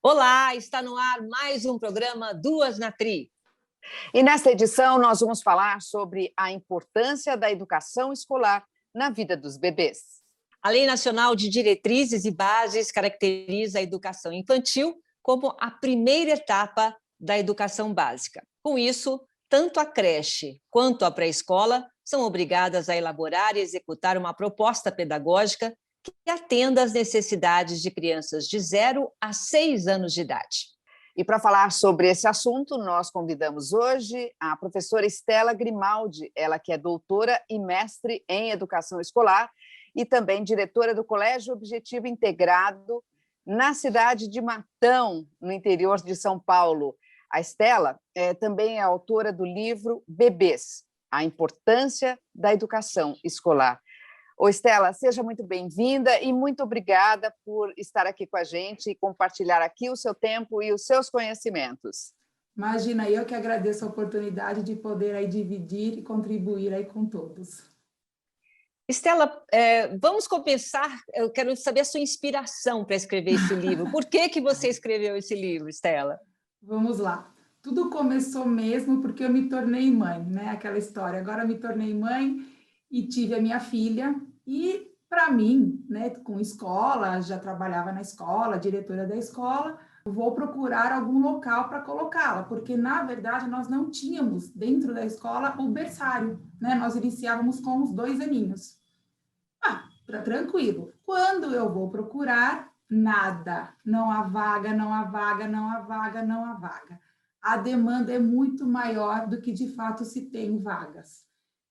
Olá, está no ar mais um programa Duas na Tri. E nesta edição nós vamos falar sobre a importância da educação escolar na vida dos bebês. A Lei Nacional de Diretrizes e Bases caracteriza a educação infantil como a primeira etapa da educação básica. Com isso, tanto a creche quanto a pré-escola são obrigadas a elaborar e executar uma proposta pedagógica que atenda às necessidades de crianças de 0 a 6 anos de idade. E para falar sobre esse assunto, nós convidamos hoje a professora Estela Grimaldi, ela que é doutora e mestre em educação escolar e também diretora do Colégio Objetivo Integrado na cidade de Matão, no interior de São Paulo. A Estela também é autora do livro Bebês, a importância da educação escolar. Ô, Estela, seja muito bem-vinda e muito obrigada por estar aqui com a gente e compartilhar aqui o seu tempo e os seus conhecimentos. Imagina, eu que agradeço a oportunidade de poder aí dividir e contribuir aí com todos. Estela, vamos começar, eu quero saber a sua inspiração para escrever esse livro. Por que você escreveu esse livro, Estela? Vamos lá. Tudo começou mesmo porque eu me tornei mãe, né? Aquela história. Agora eu me tornei mãe e tive a minha filha. E, para mim, né, com escola, já trabalhava na escola, diretora da escola, vou procurar algum local para colocá-la, porque, na verdade, nós não tínhamos dentro da escola o berçário, né? Nós iniciávamos com os 2 aninhos. Tranquilo. Quando eu vou procurar, nada. Não há vaga, não há vaga, não há vaga, não há vaga. A demanda é muito maior do que, de fato, se tem vagas.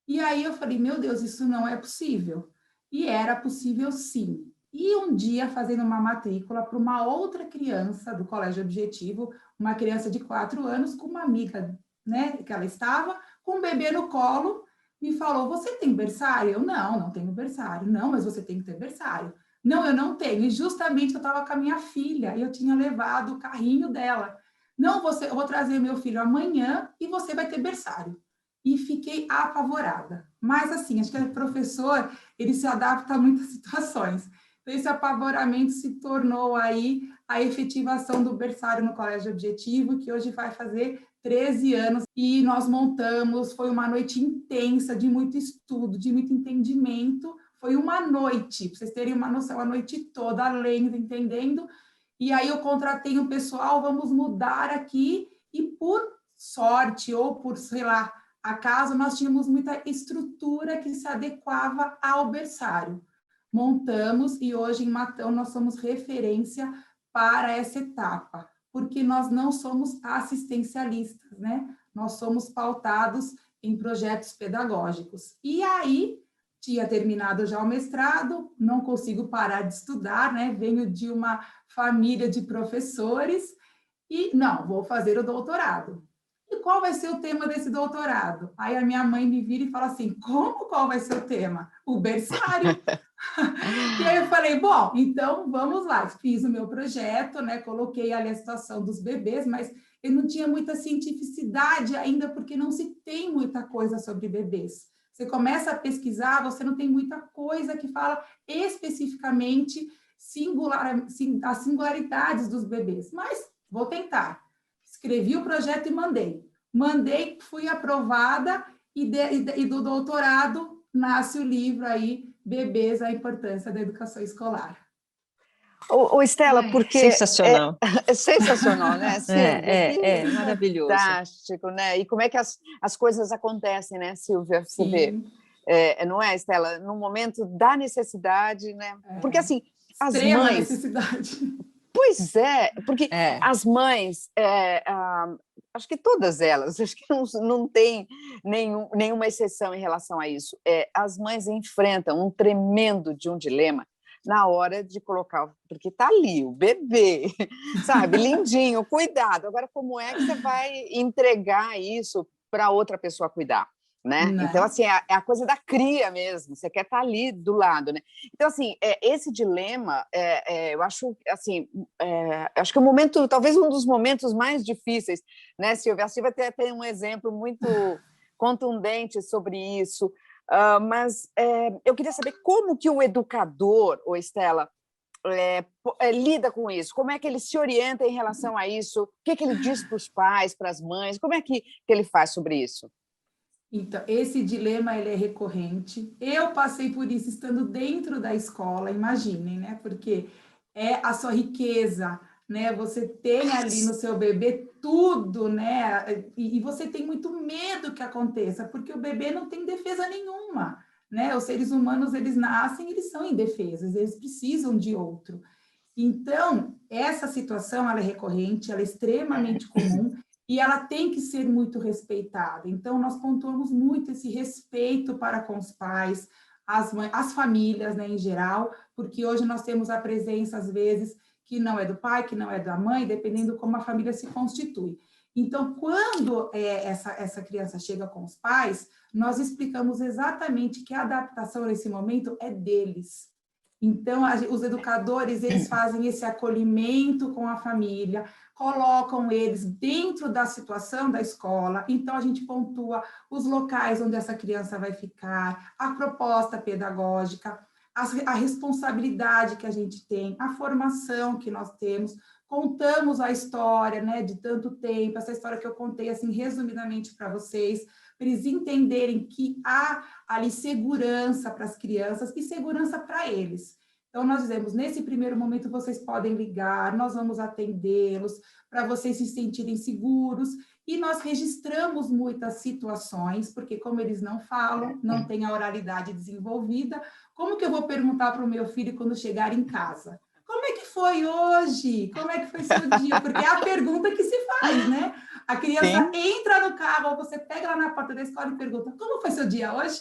E aí eu falei, meu Deus, isso não é possível. E era possível sim. E um dia, fazendo uma matrícula para uma outra criança do Colégio Objetivo, uma criança de 4 anos, com uma amiga, né, que ela estava, com um bebê no colo, me falou, você tem berçário? Eu, não tenho berçário. Não, mas você tem que ter berçário. Não, eu não tenho. E justamente eu estava com a minha filha, e eu tinha levado o carrinho dela. Não, eu vou trazer meu filho amanhã e você vai ter berçário. E fiquei apavorada. Mas, assim, acho que o professor, ele se adapta a muitas situações. Então, esse apavoramento se tornou aí a efetivação do berçário no Colégio Objetivo, que hoje vai fazer 13 anos. E nós montamos, foi uma noite intensa, de muito estudo, de muito entendimento. Foi uma noite, para vocês terem uma noção, a noite toda, lendo, entendendo. E aí eu contratei um pessoal, vamos mudar aqui. E por sorte, ou por, sei lá, acaso, nós tínhamos muita estrutura que se adequava ao berçário. Montamos e hoje em Matão nós somos referência para essa etapa, porque nós não somos assistencialistas, né? Nós somos pautados em projetos pedagógicos. E aí, tinha terminado já o mestrado, não consigo parar de estudar, né? Venho de uma família de professores e, não, vou fazer o doutorado. E qual vai ser o tema desse doutorado? Aí a minha mãe me vira e fala assim, qual vai ser o tema? O berçário. E aí eu falei, bom, então vamos lá. Fiz o meu projeto, né? Coloquei ali a situação dos bebês, mas eu não tinha muita cientificidade ainda, porque não se tem muita coisa sobre bebês. Você começa a pesquisar, você não tem muita coisa que fala especificamente as singularidades dos bebês, mas vou tentar. Escrevi o projeto e mandei. Fui aprovada e do doutorado nasce o livro aí, Bebês, a Importância da Educação Escolar. Ô, Estela, porque... Sensacional. É sensacional, né, Silvia? É maravilhoso. Fantástico, né? E como é que as coisas acontecem, né, Silvia? Você vê, não é, Estela? No momento da necessidade, né? Porque, assim, as extrema mães... necessidade. Pois é, porque as mães, acho que todas elas, acho que não tem nenhuma exceção em relação a isso. As mães enfrentam um tremendo de um dilema na hora de colocar, porque está ali o bebê, sabe, lindinho, cuidado. Agora, como é que você vai entregar isso para outra pessoa cuidar? Né? Então, assim, é a coisa da cria mesmo, você quer estar ali do lado, né? Então, assim, esse dilema, eu acho, assim, acho que o momento, talvez um dos momentos mais difíceis, né, Silvia? A Silvia tem um exemplo muito contundente sobre isso, mas eu queria saber como que o educador, ou Estela, lida com isso? Como é que ele se orienta em relação a isso? O que ele diz para os pais, para as mães? Como é que ele faz sobre isso? Então, esse dilema ele é recorrente. Eu passei por isso estando dentro da escola, imaginem, né? Porque é a sua riqueza, né? Você tem ali no seu bebê tudo, né? E você tem muito medo que aconteça, porque o bebê não tem defesa nenhuma, né? Os seres humanos, eles nascem, eles são indefesos, eles precisam de outro. Então, essa situação, ela é recorrente, ela é extremamente comum, e ela tem que ser muito respeitada. Então, nós pontuamos muito esse respeito para com os pais, as mães, as famílias, né, em geral, porque hoje nós temos a presença, às vezes, que não é do pai, que não é da mãe, dependendo como a família se constitui. Então, quando essa criança chega com os pais, nós explicamos exatamente que a adaptação nesse momento é deles. Então, os educadores, eles fazem esse acolhimento com a família, colocam eles dentro da situação da escola, então a gente pontua os locais onde essa criança vai ficar, a proposta pedagógica, a responsabilidade que a gente tem, a formação que nós temos, contamos a história, né, de tanto tempo, essa história que eu contei, assim, resumidamente para vocês, para eles entenderem que há ali segurança para as crianças e segurança para eles. Então, nós dizemos, nesse primeiro momento, vocês podem ligar, nós vamos atendê-los, para vocês se sentirem seguros, e nós registramos muitas situações, porque como eles não falam, não têm a oralidade desenvolvida, como que eu vou perguntar para o meu filho quando chegar em casa? Como é que foi hoje? Como é que foi seu dia? Porque é a pergunta que se faz, né? A criança entra no carro, ou você pega lá na porta da escola e pergunta, como foi seu dia hoje?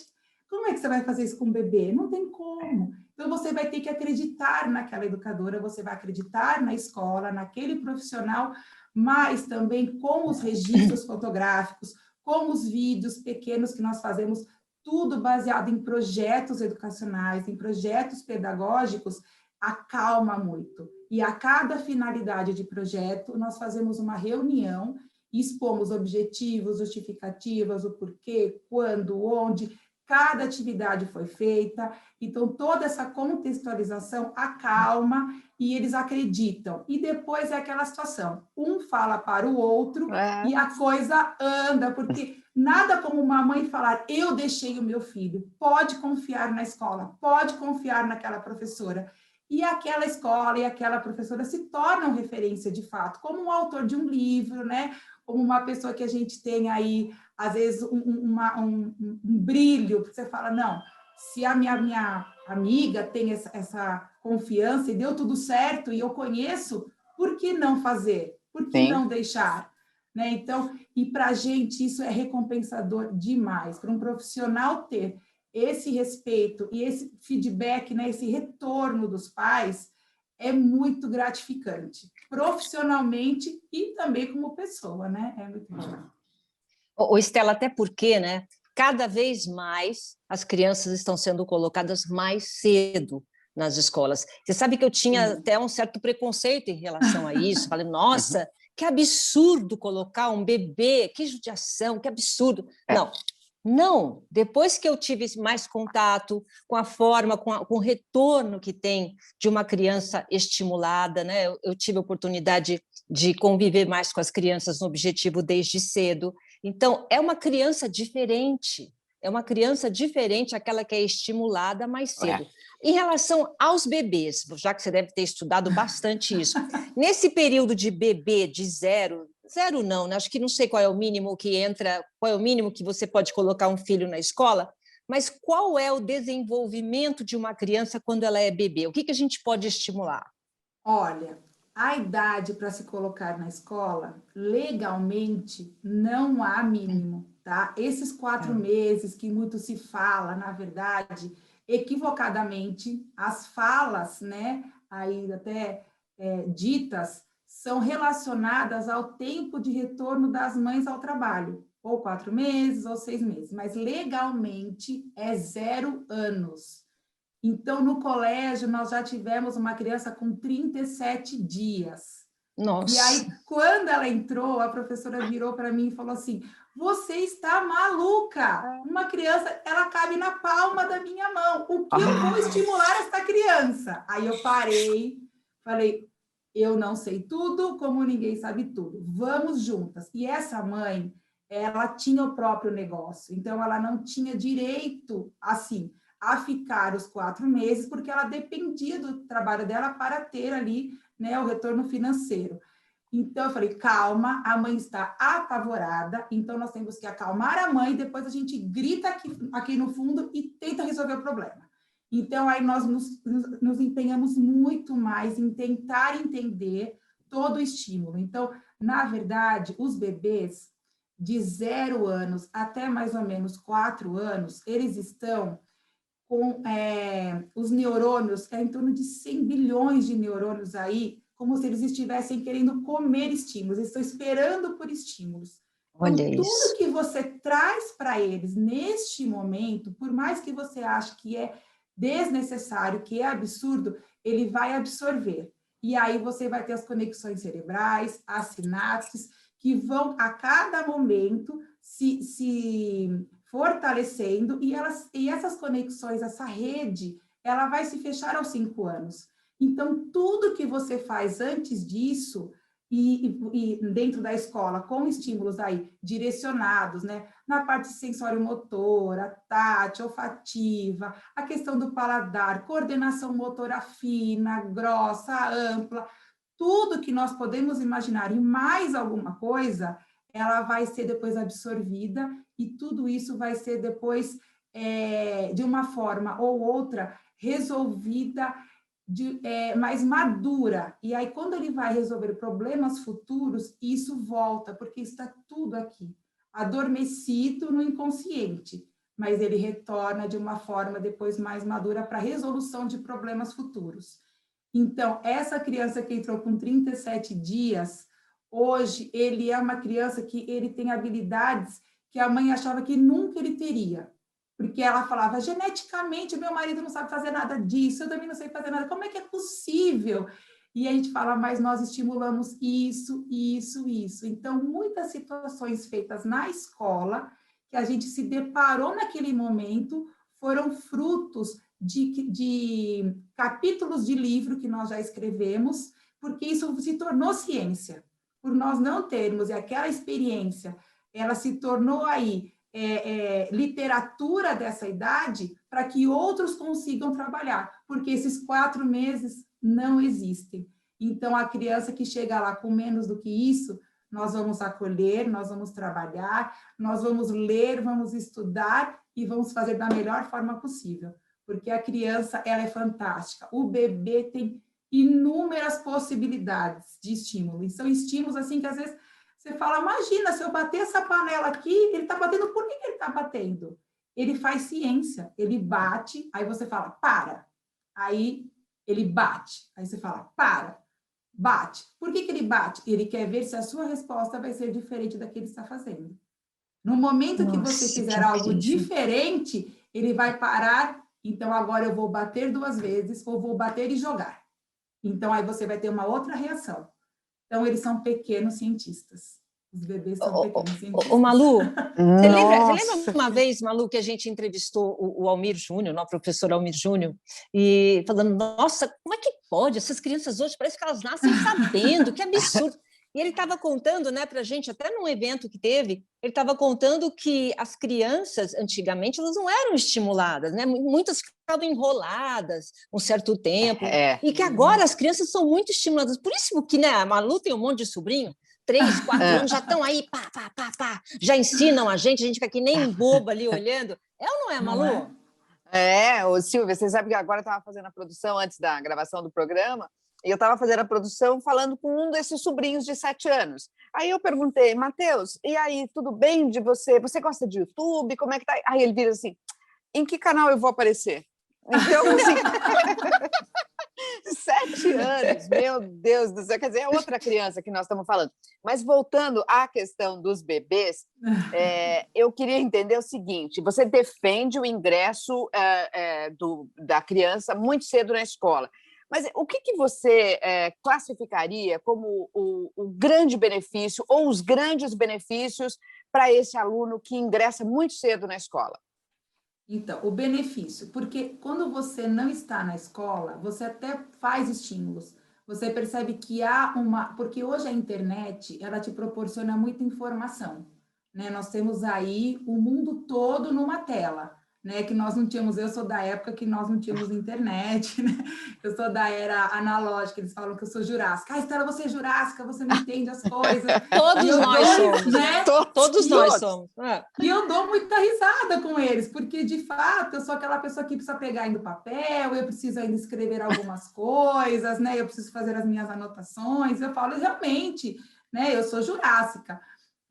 Como é que você vai fazer isso com o bebê? Não tem como. Então, você vai ter que acreditar naquela educadora, você vai acreditar na escola, naquele profissional, mas também com os registros fotográficos, com os vídeos pequenos que nós fazemos, tudo baseado em projetos educacionais, em projetos pedagógicos, acalma muito. E a cada finalidade de projeto, nós fazemos uma reunião e expomos objetivos, justificativas, o porquê, quando, onde, cada atividade foi feita, então toda essa contextualização acalma e eles acreditam. E depois é aquela situação, um fala para o outro e a coisa anda, porque nada como uma mãe falar, eu deixei o meu filho, pode confiar na escola, pode confiar naquela professora. E aquela escola e aquela professora se tornam referência de fato, como um autor de um livro, né? Como uma pessoa que a gente tem aí, às vezes, um brilho, porque você fala, não, se a minha amiga tem essa confiança e deu tudo certo e eu conheço, por que não fazer? Por que não deixar? Né? Então, e para a gente isso é recompensador demais, para um profissional ter esse respeito e esse feedback, né, esse retorno dos pais, é muito gratificante, profissionalmente e também como pessoa, né? É muito bom. Estela, até porque, né, cada vez mais as crianças estão sendo colocadas mais cedo nas escolas. Você sabe que eu tinha até um certo preconceito em relação a isso. Falei, nossa, que absurdo colocar um bebê, que judiação, que absurdo. Não, depois que eu tive mais contato com a forma, com o retorno que tem de uma criança estimulada, né? Eu tive a oportunidade de conviver mais com as crianças no Objetivo desde cedo. Então, é uma criança diferente, aquela que é estimulada mais cedo. Em relação aos bebês, já que você deve ter estudado bastante isso, nesse período de bebê de zero não, né? Acho que não sei qual é o mínimo que entra, qual é o mínimo que você pode colocar um filho na escola, mas qual é o desenvolvimento de uma criança quando ela é bebê? O que a gente pode estimular? Olha, a idade para se colocar na escola, legalmente, não há mínimo, tá? Esses 4 meses que muito se fala, na verdade, equivocadamente, as falas, né, aí até ditas, são relacionadas ao tempo de retorno das mães ao trabalho, ou 4 meses, ou 6 meses, mas legalmente é 0 anos. Então, no colégio, nós já tivemos uma criança com 37 dias. Nossa. E aí, quando ela entrou, a professora virou para mim e falou assim, você está maluca! Uma criança, ela cabe na palma da minha mão. O que eu vou estimular essa criança? Aí eu parei, falei, eu não sei tudo, como ninguém sabe tudo. Vamos juntas. E essa mãe, ela tinha o próprio negócio, então ela não tinha direito, assim, a ficar os 4 meses, porque ela dependia do trabalho dela para ter ali, né, o retorno financeiro. Então, eu falei, calma, a mãe está apavorada, então nós temos que acalmar a mãe, depois a gente grita aqui no fundo e tenta resolver o problema. Então, aí nós nos empenhamos muito mais em tentar entender todo o estímulo. Então, na verdade, os bebês de 0 anos até mais ou menos 4 anos, eles estão com os neurônios, em torno de 100 bilhões de neurônios aí, como se eles estivessem querendo comer estímulos, eles estão esperando por estímulos. Olha então, isso. Tudo que você traz para eles neste momento, por mais que você ache que é desnecessário, que é absurdo, ele vai absorver. E aí você vai ter as conexões cerebrais, as sinapses, que vão a cada momento se fortalecendo, e essas conexões, essa rede, ela vai se fechar aos 5 anos. Então, tudo que você faz antes disso, e dentro da escola, com estímulos aí direcionados, né, na parte sensório-motora, tátil, olfativa, a questão do paladar, coordenação motora fina, grossa, ampla, tudo que nós podemos imaginar e mais alguma coisa, ela vai ser depois absorvida e tudo isso vai ser depois, de uma forma ou outra, resolvida mais madura. E aí, quando ele vai resolver problemas futuros, isso volta, porque está tudo aqui, adormecido no inconsciente, mas ele retorna de uma forma depois mais madura para resolução de problemas futuros. Então, essa criança que entrou com 37 dias, hoje ele é uma criança que ele tem habilidades que a mãe achava que nunca ele teria. Porque ela falava, geneticamente, meu marido não sabe fazer nada disso, eu também não sei fazer nada, como é que é possível? E a gente fala, mas nós estimulamos isso, isso, isso. Então, muitas situações feitas na escola, que a gente se deparou naquele momento, foram frutos de capítulos de livro que nós já escrevemos, porque isso se tornou ciência. Por nós não termos, e aquela experiência, ela se tornou aí literatura dessa idade para que outros consigam trabalhar, porque esses 4 meses não existem. Então, a criança que chega lá com menos do que isso, nós vamos acolher, nós vamos trabalhar, nós vamos ler, vamos estudar e vamos fazer da melhor forma possível, porque a criança, ela é fantástica. O bebê tem inúmeras possibilidades de estímulo, e são estímulos assim que às vezes você fala, imagina, se eu bater essa panela aqui, ele está batendo, por que ele está batendo? Ele faz ciência, ele bate, aí você fala, para. Aí ele bate, aí você fala, para, bate. Por que ele bate? Ele quer ver se a sua resposta vai ser diferente da que ele está fazendo. No momento que você fizer algo diferente, ele vai parar, então agora eu vou bater 2 vezes, ou vou bater e jogar. Então aí você vai ter uma outra reação. Então, eles são pequenos cientistas. Os bebês são pequenos cientistas. Ô, Malu, você lembra uma vez, Malu, que a gente entrevistou o Almir Júnior, o professor Almir Júnior, e falando, nossa, como é que pode? Essas crianças hoje parece que elas nascem sabendo, que absurdo. E ele estava contando, né, para a gente, até num evento que teve, ele estava contando que as crianças, antigamente, elas não eram estimuladas, né? Muitas ficavam enroladas um certo tempo, e que agora as crianças são muito estimuladas. Por isso que, né, a Malu tem um monte de sobrinho, 3, 4 anos, já estão aí, pá, pá, pá, pá, já ensinam a gente fica que nem boba ali olhando. É ou não é, Malu? Ô, Silvia, você sabe que agora eu estava fazendo a produção antes da gravação do programa, e eu estava fazendo a produção falando com um desses sobrinhos de 7 anos. Aí eu perguntei, Matheus, e aí, tudo bem de você? Você gosta de YouTube? Como é que tá? Aí ele vira assim, em que canal eu vou aparecer? Então, assim, 7 anos, meu Deus do céu, quer dizer, é outra criança que nós estamos falando. Mas voltando à questão dos bebês, eu queria entender o seguinte, você defende o ingresso da criança muito cedo na escola, mas o que você classificaria como o grande benefício ou os grandes benefícios para esse aluno que ingressa muito cedo na escola? Então, o benefício, porque quando você não está na escola, você até faz estímulos, você percebe que há uma... Porque hoje a internet, ela te proporciona muita informação, né? Nós temos aí o mundo todo numa tela, né? Que nós não tínhamos, eu sou da época que nós não tínhamos internet, né? Eu sou da era analógica, eles falam que eu sou jurássica. Ah, Estela, você é jurássica, você não entende as coisas. Todos nós somos, né? Todos nós somos. E eu dou muita risada com eles, porque, de fato, eu sou aquela pessoa que precisa pegar ainda o papel, eu preciso ainda escrever algumas coisas, né? Eu preciso fazer as minhas anotações. Eu falo, realmente, né? Eu sou jurássica.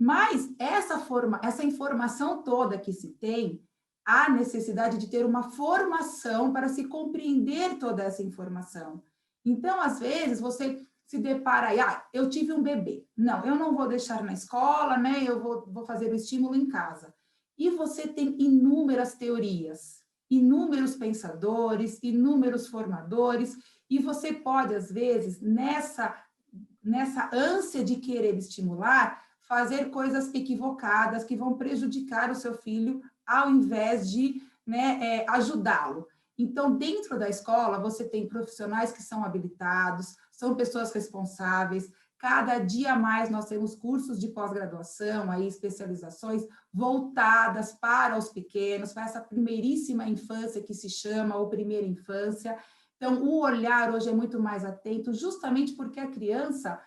Mas essa informação toda que se tem, há necessidade de ter uma formação para se compreender toda essa informação. Então, às vezes, você se depara aí, eu tive um bebê. Não, eu não vou deixar na escola, né? Eu vou fazer o estímulo em casa. E você tem inúmeras teorias, inúmeros pensadores, inúmeros formadores, e você pode, às vezes, nessa ânsia de querer estimular, fazer coisas equivocadas que vão prejudicar o seu filho ao invés de, né, ajudá-lo. Então, dentro da escola, você tem profissionais que são habilitados, são pessoas responsáveis. Cada dia mais nós temos cursos de pós-graduação, aí especializações voltadas para os pequenos, para essa primeiríssima infância que se chama, ou primeira infância. Então, o olhar hoje é muito mais atento, justamente porque a criança,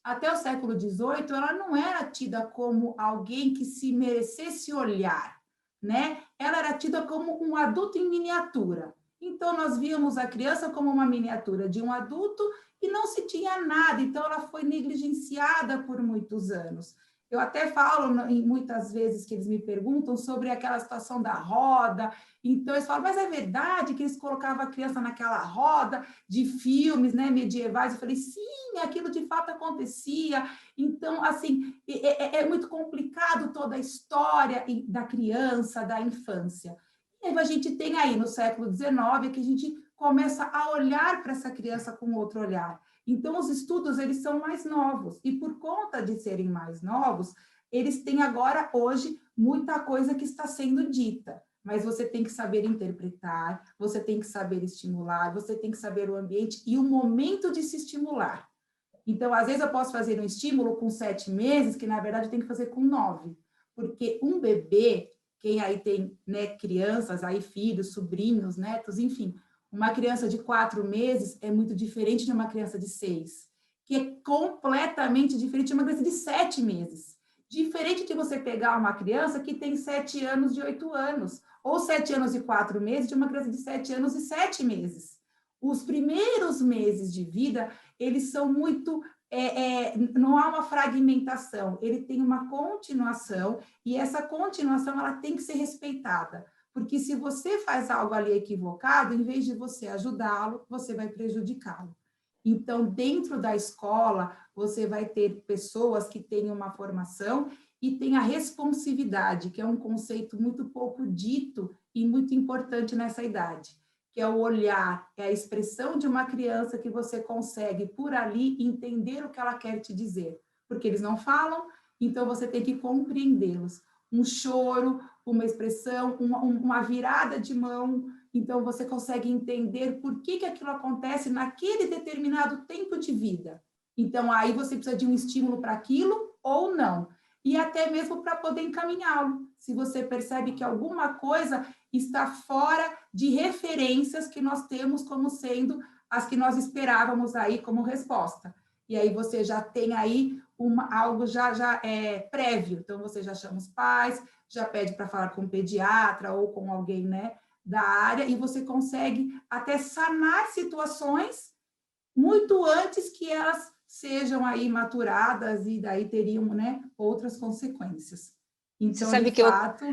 até o século XVIII, ela não era tida como alguém que se merecesse olhar, né? Ela era tida como um adulto em miniatura. Então, nós víamos a criança como uma miniatura de um adulto e não se tinha nada. Então, ela foi negligenciada por muitos anos. Eu até falo, muitas vezes que eles me perguntam sobre aquela situação da roda. Então, eles falam, mas é verdade que eles colocavam a criança naquela roda de filmes, né, medievais? Eu falei, sim, aquilo de fato acontecia. Então, assim, é muito complicado toda a história da criança, da infância. E aí a gente tem aí, no século XIX, que a gente começa a olhar para essa criança com outro olhar. Então, os estudos, eles são mais novos, e por conta de serem mais novos, eles têm agora, hoje, muita coisa que está sendo dita, mas você tem que saber interpretar, você tem que saber estimular, você tem que saber o ambiente e o momento de se estimular. Então, às vezes eu posso fazer um estímulo com 7 meses, que na verdade eu tenho que fazer com 9, porque um bebê, quem aí tem, né, crianças, aí filhos, sobrinhos, netos, enfim, uma criança de 4 meses é muito diferente de uma criança de 6, que é completamente diferente de uma criança de 7 meses. Diferente de você pegar uma criança que tem 7 anos de 8 anos, ou 7 anos e 4 meses de uma criança de 7 anos e 7 meses. Os primeiros meses de vida, eles são muito... não há uma fragmentação, ele tem uma continuação, e essa continuação ela tem que ser respeitada. Porque se você faz algo ali equivocado, em vez de você ajudá-lo, você vai prejudicá-lo. Então, dentro da escola, você vai ter pessoas que têm uma formação e têm a responsividade, que é um conceito muito pouco dito e muito importante nessa idade, que é o olhar, é a expressão de uma criança que você consegue, por ali, entender o que ela quer te dizer. Porque eles não falam, então você tem que compreendê-los. Um choro, uma expressão, uma virada de mão, então você consegue entender por que aquilo acontece naquele determinado tempo de vida. Então, aí você precisa de um estímulo para aquilo ou não. E até mesmo para poder encaminhá-lo. Se você percebe que alguma coisa está fora de referências que nós temos como sendo as que nós esperávamos aí como resposta. E aí você já tem aí algo já prévio. Então, você já chama os pais, já pede para falar com um pediatra ou com alguém, né, da área, e você consegue até sanar situações muito antes que elas sejam aí maturadas e daí teriam, né, outras consequências. Então, você sabe que fato...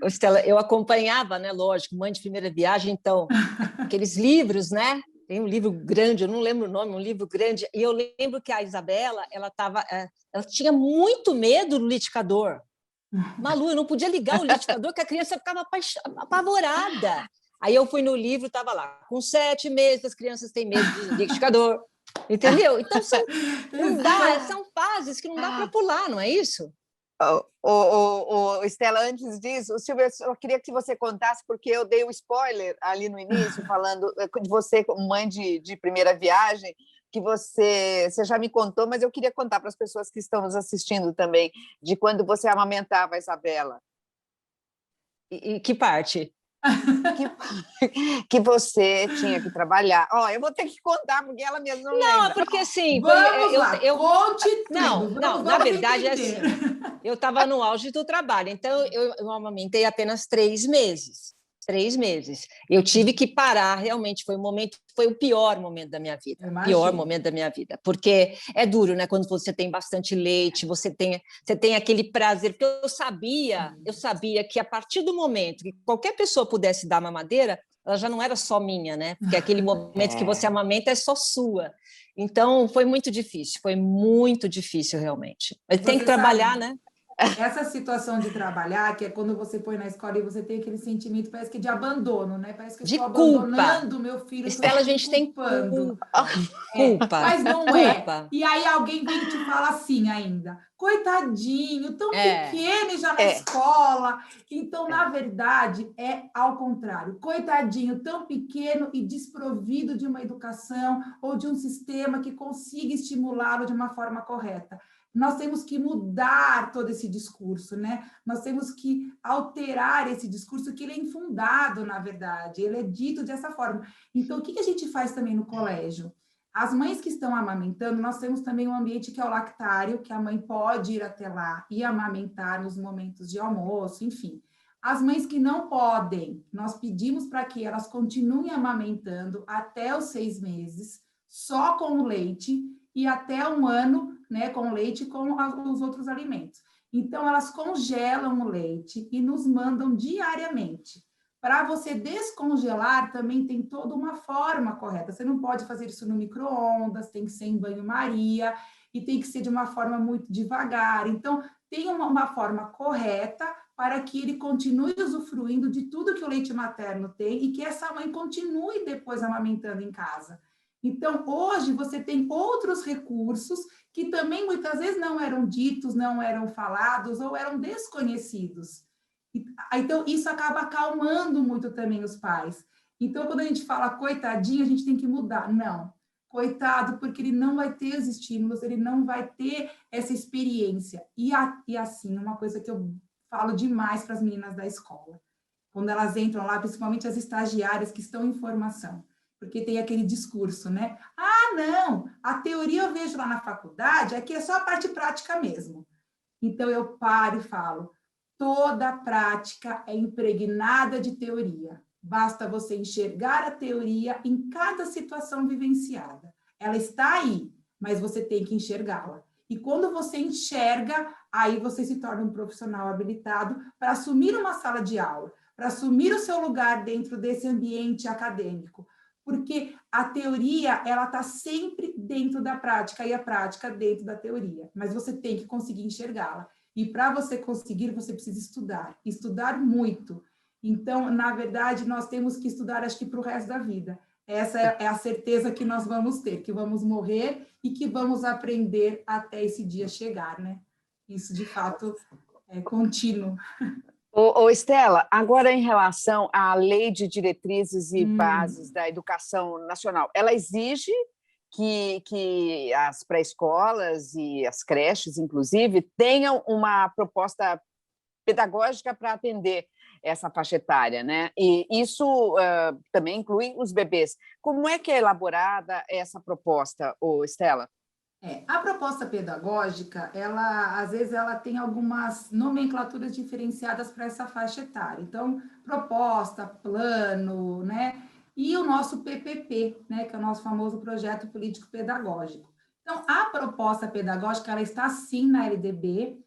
Estela, eu acompanhava, né, lógico, Mãe de Primeira Viagem, então, aqueles livros, né? Tem um livro grande, eu não lembro o nome, um livro grande, e eu lembro que a Isabela, ela tinha muito medo do liquidificador. Malu, eu não podia ligar o liquidificador, que a criança ficava apavorada. Aí eu fui no livro, estava lá, com 7 meses as crianças têm medo de liquidificador, entendeu? Então, são fases que não dá para pular, não é isso? Estela, antes disso, Silvia, eu queria que você contasse, porque eu dei um spoiler ali no início, falando de você, mãe de primeira viagem, que você já me contou, mas eu queria contar para as pessoas que estão nos assistindo também, de quando você amamentava a Isabela. E que parte? Que você tinha que trabalhar. Eu vou ter que contar, porque ela mesma não lembra. Não, porque assim... Vamos lá, conte tudo. Não, na verdade é assim, eu estava no auge do trabalho, então eu amamentei apenas 3 meses. 3 meses. Eu tive que parar, realmente, foi o pior momento da minha vida. Pior momento da minha vida. Porque é duro, né? Quando você tem bastante leite, você tem aquele prazer, porque eu sabia que a partir do momento que qualquer pessoa pudesse dar mamadeira, ela já não era só minha, né? Porque aquele momento que você amamenta é só sua. Então, foi muito difícil, realmente. Mas tem que trabalhar, né? Essa situação de trabalhar, que é quando você põe na escola e você tem aquele sentimento, parece que de abandono, né? Parece que eu estou abandonando meu filho. Estela, a gente tem culpa. Mas não é. E aí alguém vem e te fala assim ainda, coitadinho, tão pequeno e já na escola. Então, na verdade, é ao contrário. Coitadinho, tão pequeno e desprovido de uma educação ou de um sistema que consiga estimulá-lo de uma forma correta. Nós temos que mudar todo esse discurso, né? Nós temos que alterar esse discurso, que ele é infundado, na verdade, ele é dito dessa forma. Então, o que a gente faz também no colégio? As mães que estão amamentando, nós temos também um ambiente que é o lactário, que a mãe pode ir até lá e amamentar nos momentos de almoço, enfim. As mães que não podem, nós pedimos para que elas continuem amamentando até os 6 meses, só com o leite, e até 1 ano, né, com leite e com os outros alimentos. Então, elas congelam o leite e nos mandam diariamente. Para você descongelar, também tem toda uma forma correta. Você não pode fazer isso no micro-ondas, tem que ser em banho-maria e tem que ser de uma forma muito devagar. Então, tem uma forma correta para que ele continue usufruindo de tudo que o leite materno tem e que essa mãe continue depois amamentando em casa. Então, hoje, você tem outros recursos que também, muitas vezes, não eram ditos, não eram falados ou eram desconhecidos. Então, isso acaba acalmando muito também os pais. Então, quando a gente fala coitadinho, a gente tem que mudar. Não, coitado, porque ele não vai ter os estímulos, ele não vai ter essa experiência. E assim, uma coisa que eu falo demais para as meninas da escola, quando elas entram lá, principalmente as estagiárias que estão em formação, porque tem aquele discurso, né? Não, a teoria eu vejo lá na faculdade, aqui é só a parte prática mesmo. Então, eu paro e falo, toda prática é impregnada de teoria. Basta você enxergar a teoria em cada situação vivenciada. Ela está aí, mas você tem que enxergá-la. E quando você enxerga, aí você se torna um profissional habilitado para assumir uma sala de aula, para assumir o seu lugar dentro desse ambiente acadêmico. Porque a teoria, ela está sempre dentro da prática e a prática dentro da teoria. Mas você tem que conseguir enxergá-la. E para você conseguir, você precisa estudar muito. Então, na verdade, nós temos que estudar, acho que para o resto da vida. Essa é a certeza que nós vamos ter, que vamos morrer e que vamos aprender até esse dia chegar, né? Isso, de fato, é contínuo. Estela, agora em relação à Lei de Diretrizes e Bases da Educação Nacional, ela exige que as pré-escolas e as creches, inclusive, tenham uma proposta pedagógica para atender essa faixa etária, né? E isso também inclui os bebês. Como é que é elaborada essa proposta, Estela? A proposta pedagógica, às vezes, ela tem algumas nomenclaturas diferenciadas para essa faixa etária. Então, proposta, plano, né? E o nosso PPP, né? Que é o nosso famoso projeto político pedagógico. Então, a proposta pedagógica, ela está sim na LDB,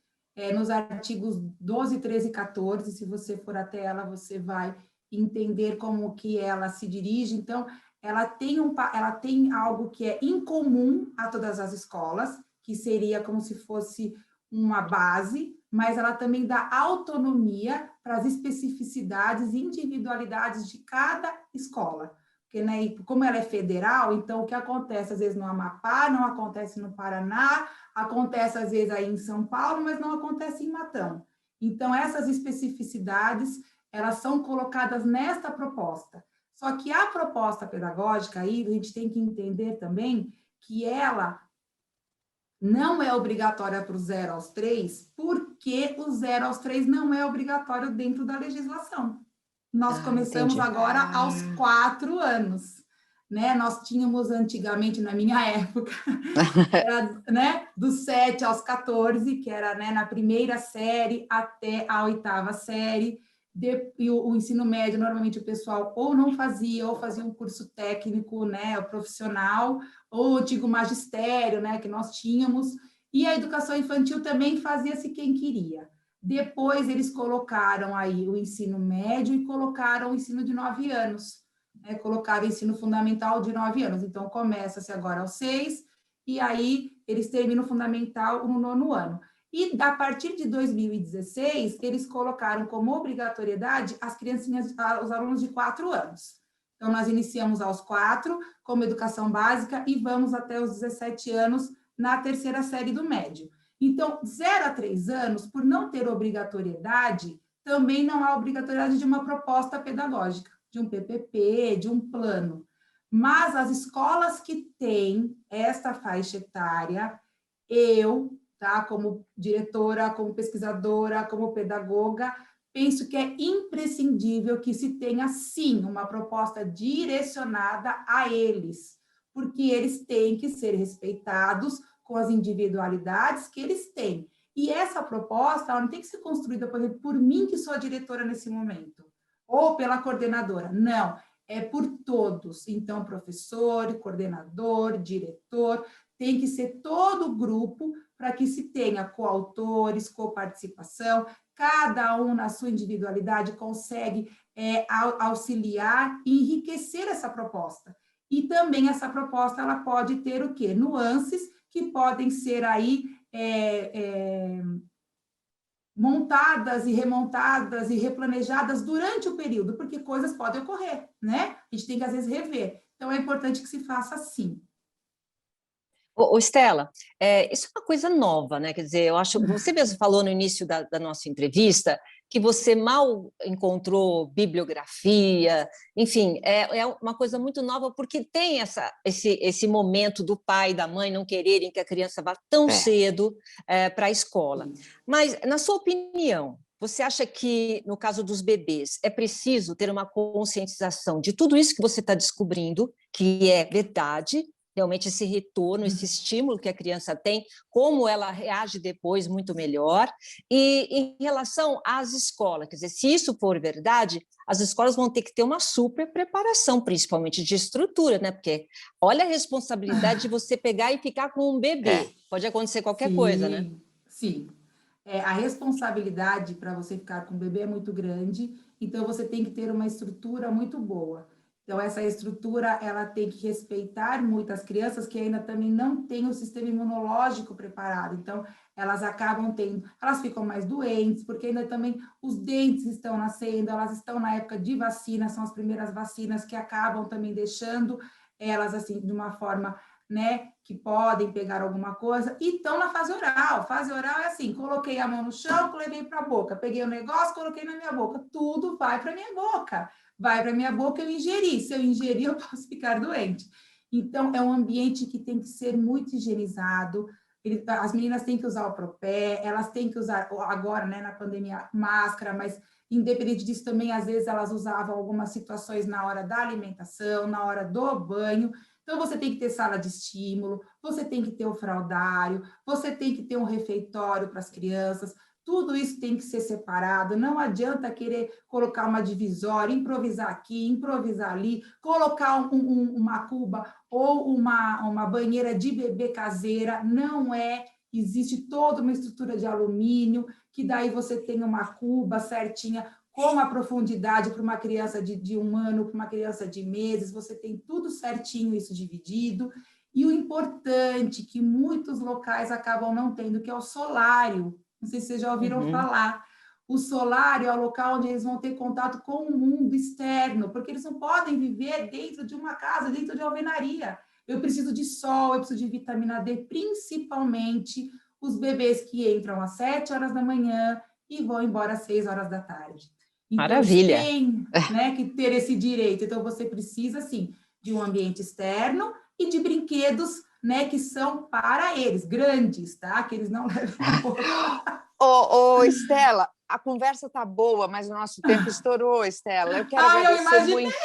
nos artigos 12, 13 e 14. Se você for até ela, você vai entender como que ela se dirige. Então, ela tem algo que é incomum a todas as escolas, que seria como se fosse uma base, mas ela também dá autonomia para as especificidades e individualidades de cada escola. porque, né, como ela é federal, então o que acontece às vezes no Amapá, não acontece no Paraná, acontece às vezes aí em São Paulo, mas não acontece em Matão. Então, essas especificidades, elas são colocadas nesta proposta. Só que a proposta pedagógica aí, a gente tem que entender também que ela não é obrigatória para o 0 aos 3, porque o 0 aos 3 não é obrigatório dentro da legislação. Nós começamos entendi. agora aos 4 anos. Né? Nós tínhamos antigamente, na minha época, era, né, dos 7 aos 14, que era, né, na primeira série até a 8ª série, e o ensino médio, normalmente o pessoal ou não fazia, ou fazia um curso técnico, né, profissional, ou o antigo magistério, né, que nós tínhamos, e a educação infantil também fazia-se quem queria. Depois eles colocaram aí o ensino médio e colocaram o ensino de 9 anos, né, colocaram o ensino fundamental de 9 anos, então começa-se agora aos 6, e aí eles terminam o fundamental no 9º ano. E a partir de 2016, eles colocaram como obrigatoriedade as criancinhas, os alunos de 4 anos. Então, nós iniciamos aos 4, como educação básica, e vamos até os 17 anos na 3ª série do médio. Então, 0 a 3 anos, por não ter obrigatoriedade, também não há obrigatoriedade de uma proposta pedagógica, de um PPP, de um plano. Mas as escolas que têm esta faixa etária, eu, tá, como diretora, como pesquisadora, como pedagoga, penso que é imprescindível que se tenha, sim, uma proposta direcionada a eles, porque eles têm que ser respeitados com as individualidades que eles têm. E essa proposta, ela não tem que ser construída, por exemplo, por mim, que sou a diretora nesse momento, ou pela coordenadora. Não, é por todos. Então, professor, coordenador, diretor, tem que ser todo o grupo para que se tenha coautores, coparticipação, cada um na sua individualidade consegue auxiliar e enriquecer essa proposta. E também essa proposta, ela pode ter o quê? Nuances que podem ser aí montadas e remontadas e replanejadas durante o período, porque coisas podem ocorrer, né? A gente tem que, às vezes, rever. Então, é importante que se faça assim. Ô, Estela, isso é uma coisa nova, né? Quer dizer, eu acho, você mesmo falou no início da nossa entrevista que você mal encontrou bibliografia, enfim, é uma coisa muito nova, porque tem esse momento do pai e da mãe não quererem que a criança vá tão cedo para a escola. Mas, na sua opinião, você acha que, no caso dos bebês, é preciso ter uma conscientização de tudo isso que você está descobrindo, que é verdade, realmente esse retorno, esse estímulo que a criança tem, como ela reage depois muito melhor. E em relação às escolas, quer dizer, se isso for verdade, as escolas vão ter que ter uma super preparação, principalmente de estrutura, né? Porque olha a responsabilidade de você pegar e ficar com um bebê. Pode acontecer qualquer coisa, né? Sim. A responsabilidade para você ficar com o bebê é muito grande, então você tem que ter uma estrutura muito boa. Então, essa estrutura, ela tem que respeitar muitas crianças que ainda também não têm o sistema imunológico preparado. Então, elas acabam elas ficam mais doentes, porque ainda também os dentes estão nascendo, elas estão na época de vacina, são as primeiras vacinas que acabam também deixando elas, assim, de uma forma, né, que podem pegar alguma coisa, e estão na fase oral. Fase oral é assim, coloquei a mão no chão, levei para a boca, peguei o negócio, coloquei na minha boca, tudo vai para a minha boca. Vai para a minha boca, eu ingeri. Se eu ingerir, eu posso ficar doente. Então, é um ambiente que tem que ser muito higienizado. As meninas têm que usar o propé, elas têm que usar, agora, né, na pandemia, máscara, mas independente disso também, às vezes elas usavam algumas situações na hora da alimentação, na hora do banho. Então, você tem que ter sala de estímulo, você tem que ter o fraldário, você tem que ter um refeitório para as crianças. Tudo isso tem que ser separado, não adianta querer colocar uma divisória, improvisar aqui, improvisar ali, colocar uma cuba ou uma banheira de bebê caseira, não existe toda uma estrutura de alumínio, que daí você tem uma cuba certinha, com a profundidade para uma criança de 1 ano, para uma criança de meses, você tem tudo certinho, isso dividido. E o importante, que muitos locais acabam não tendo, que é o solário. Não sei se vocês já ouviram falar. O solário é o local onde eles vão ter contato com o mundo externo, porque eles não podem viver dentro de uma casa, dentro de uma alvenaria. Eu preciso de sol, eu preciso de vitamina D, principalmente os bebês que entram às 7 horas da manhã e vão embora às 6 horas da tarde. Então, maravilha! Tem, né, que ter esse direito. Então, você precisa, sim, de um ambiente externo e de brinquedos, né, que são para eles, grandes, tá? Que eles não levam. Estela, a conversa tá boa, mas o nosso tempo estourou, Estela. Eu quero eu imaginei, muito.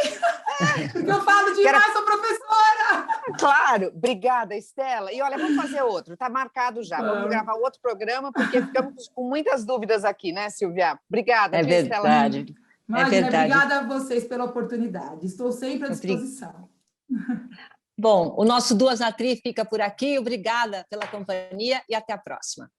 Porque eu falo demais, sou professora. Claro, obrigada, Estela. E olha, vamos fazer outro, tá marcado já. Vamos gravar outro programa, porque ficamos com muitas dúvidas aqui, né, Silvia? Obrigada, é verdade. Estela. Imagina, obrigada a vocês pela oportunidade. Estou sempre à disposição. Bom, o nosso Duas na Tri fica por aqui. Obrigada pela companhia e até a próxima.